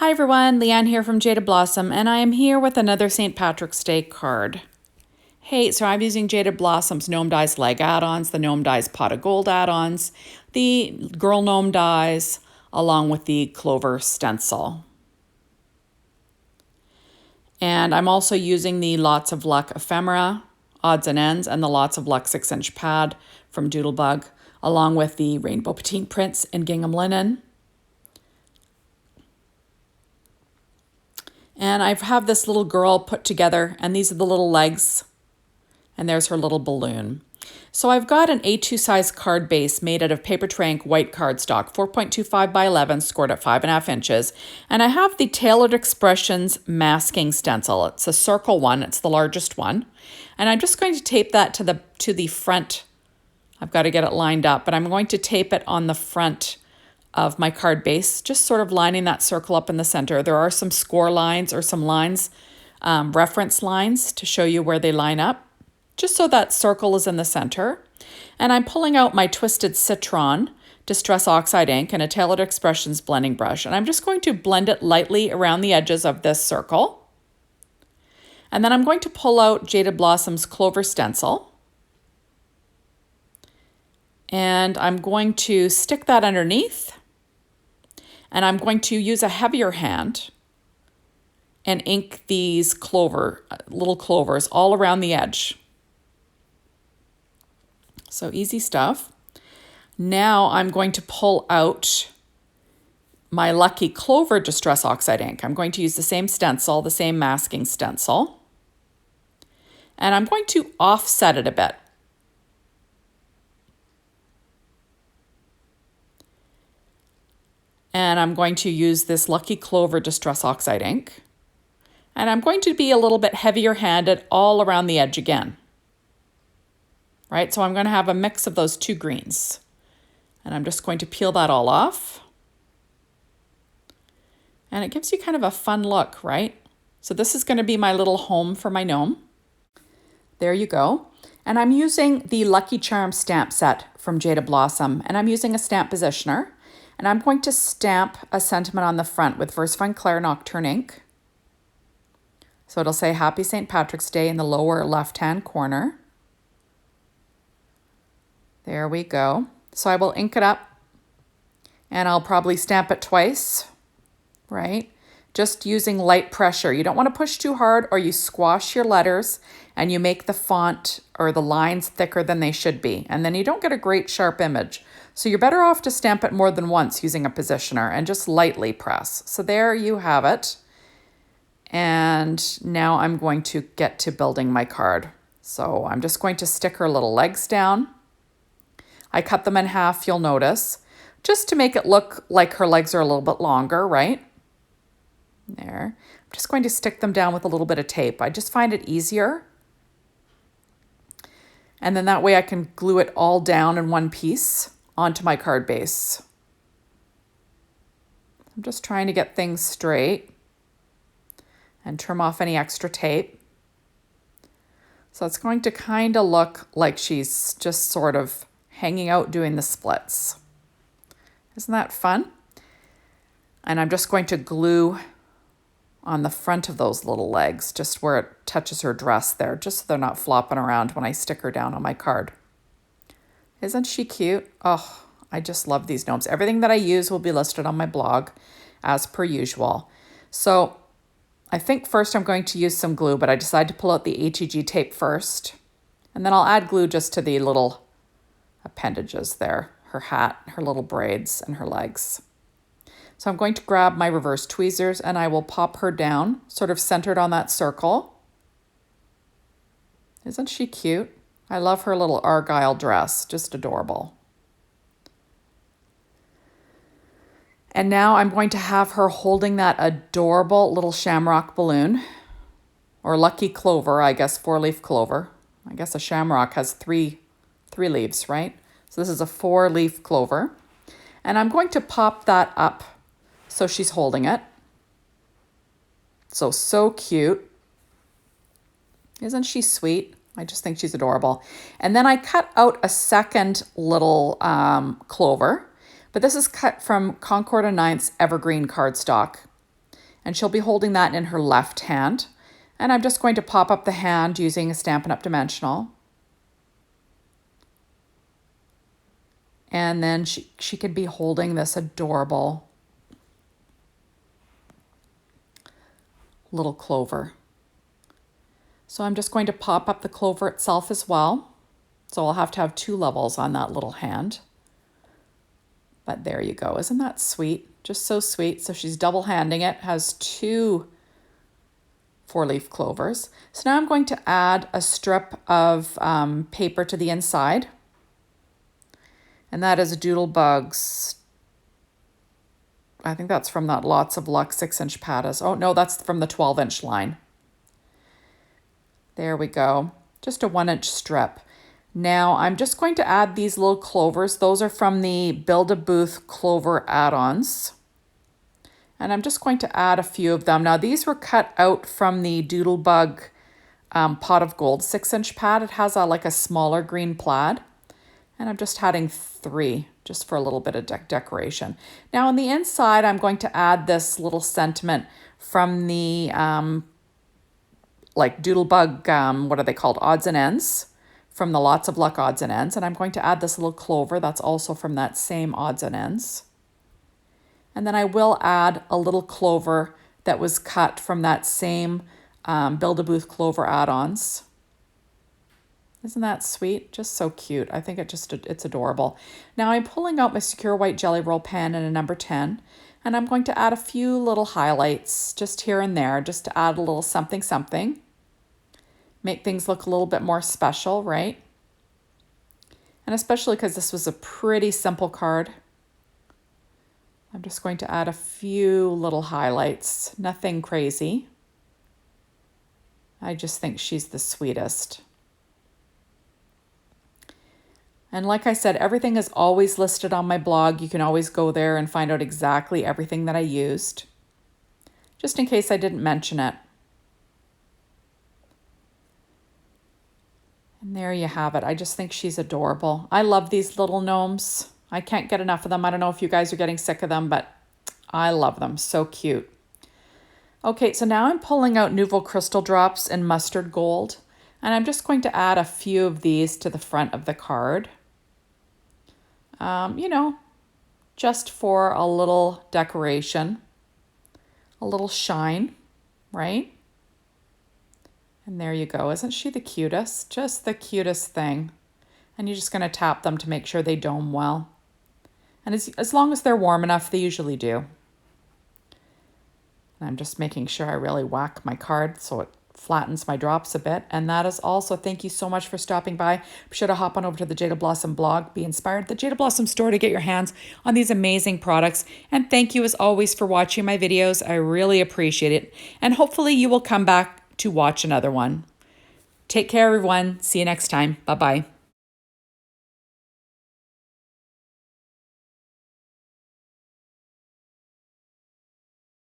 Hi everyone, Leanne here from Jaded Blossom, and I am here with another St. Patrick's Day card. Hey, so I'm using Jaded Blossom's Gnome Dies Leg add-ons, the Gnome Dies Pot of Gold add-ons, the Girl Gnome Dies, along with the Clover Stencil. And I'm also using the Lots of Luck ephemera, odds and ends, and the Lots of Luck 6-inch pad from Doodlebug, along with the Rainbow Petite Prints in gingham linen. And I have this little girl put together, and these are the little legs, and there's her little balloon. So I've got an A2 size card base made out of paper tray ink white cardstock, 4.25 by 11, scored at 5.5 inches. And I have the Tailored Expressions masking stencil. It's a circle one, it's the largest one. And I'm just going to tape that to the front. I've got to get it lined up, but I'm going to tape it on the front of my card base, just sort of lining that circle up in the center. There are some score lines or some lines, reference lines to show you where they line up, just so that circle is in the center. And I'm pulling out my Twisted Citron Distress Oxide ink and a Tailored Expressions blending brush, and I'm just going to blend it lightly around the edges of this circle. And then I'm going to pull out Jaded Blossom's Clover Stencil, and I'm going to stick that underneath. And I'm going to use a heavier hand and ink these little clovers all around the edge. So easy stuff. Now I'm going to pull out my Lucky Clover Distress Oxide ink. I'm going to use the same stencil, the same masking stencil. And I'm going to offset it a bit. And I'm going to use this Lucky Clover Distress Oxide ink. And I'm going to be a little bit heavier handed all around the edge again. Right, so I'm going to have a mix of those two greens. And I'm just going to peel that all off. And it gives you kind of a fun look, right? So this is going to be my little home for my gnome. There you go. And I'm using the Lucky Charm stamp set from Jaded Blossom. And I'm using a stamp positioner. And I'm going to stamp a sentiment on the front with VersaFine Claire Nocturne ink. So it'll say Happy St. Patrick's Day in the lower left-hand corner. There we go. So I will ink it up, and I'll probably stamp it twice, right? Just using light pressure. You don't want to push too hard, or you squash your letters and you make the font or the lines thicker than they should be. And then you don't get a great sharp image. So you're better off to stamp it more than once using a positioner and just lightly press. So there you have it. And now I'm going to get to building my card. So I'm just going to stick her little legs down. I cut them in half, you'll notice, just to make it look like her legs are a little bit longer, right? There. I'm just going to stick them down with a little bit of tape. I just find it easier. And then that way I can glue it all down in one piece onto my card base. I'm just trying to get things straight and trim off any extra tape. So it's going to kind of look like she's just sort of hanging out doing the splits. Isn't that fun? And I'm just going to glue on the front of those little legs, just where it touches her dress there, just so they're not flopping around when I stick her down on my card. Isn't she cute? Oh, I just love these gnomes. Everything that I use will be listed on my blog as per usual. So I think first I'm going to use some glue, but I decided to pull out the HEG tape first. And then I'll add glue just to the little appendages there, her hat, her little braids, and her legs. So I'm going to grab my reverse tweezers and I will pop her down, sort of centered on that circle. Isn't she cute? I love her little argyle dress, just adorable. And now I'm going to have her holding that adorable little shamrock balloon, or lucky clover, I guess, 4-leaf clover. I guess a shamrock has three leaves, right? So this is a 4-leaf clover. And I'm going to pop that up so she's holding it. So cute. Isn't she sweet? I just think she's adorable. And then I cut out a second little clover, but this is cut from Concord & Ninth's Evergreen cardstock. And she'll be holding that in her left hand. And I'm just going to pop up the hand using a Stampin' Up! Dimensional. And then she could be holding this adorable little clover. So I'm just going to pop up the clover itself as well. So I'll have to have 2 levels on that little hand. But there you go. Isn't that sweet? Just so sweet. So she's double handing it, has 2 4-leaf clovers. So now I'm going to add a strip of paper to the inside. And that is Doodlebug's, I think that's from that Lots of Luck 6-inch patterns. Oh no, that's from the 12-inch line. There we go. Just a 1-inch strip. Now I'm just going to add these little clovers. Those are from the Build-A-Booth Clover Add Ons. And I'm just going to add a few of them. Now these were cut out from the Doodlebug Pot of Gold 6-inch pad. It has like a smaller green plaid. And I'm just adding 3 just for a little bit of decoration. Now on the inside, I'm going to add this little sentiment from the like Doodlebug, what are they called? Odds and Ends, from the Lots of Luck Odds and Ends. And I'm going to add this little clover that's also from that same Odds and Ends. And then I will add a little clover that was cut from that same Build-A-Booth Clover Add Ons. Isn't that sweet? Just so cute. I think it's adorable. Now I'm pulling out my Secure White Jelly Roll pen in a number 10, and I'm going to add a few little highlights just here and there, just to add a little something something. Make things look a little bit more special, right? And especially because this was a pretty simple card. I'm just going to add a few little highlights, nothing crazy. I just think she's the sweetest. And like I said, everything is always listed on my blog. You can always go there and find out exactly everything that I used, just in case I didn't mention it. And there you have it. I just think she's adorable. I love these little gnomes. I can't get enough of them. I don't know if you guys are getting sick of them, but I love them. So cute. Okay, so now I'm pulling out Nouveau Crystal Drops in Mustard Gold, and I'm just going to add a few of these to the front of the card. You know, just for a little decoration, a little shine, right? And there you go. Isn't she the cutest? Just the cutest thing. And you're just going to tap them to make sure they dome well. And as long as they're warm enough, they usually do. And I'm just making sure I really whack my card so it flattens my drops a bit. And that is also, thank you so much for stopping by. Be sure to hop on over to the Jaded Blossom blog. Be inspired. The Jaded Blossom store to get your hands on these amazing products. And thank you as always for watching my videos. I really appreciate it. And hopefully you will come back to watch another one. Take care, everyone. See you next time. Bye-bye.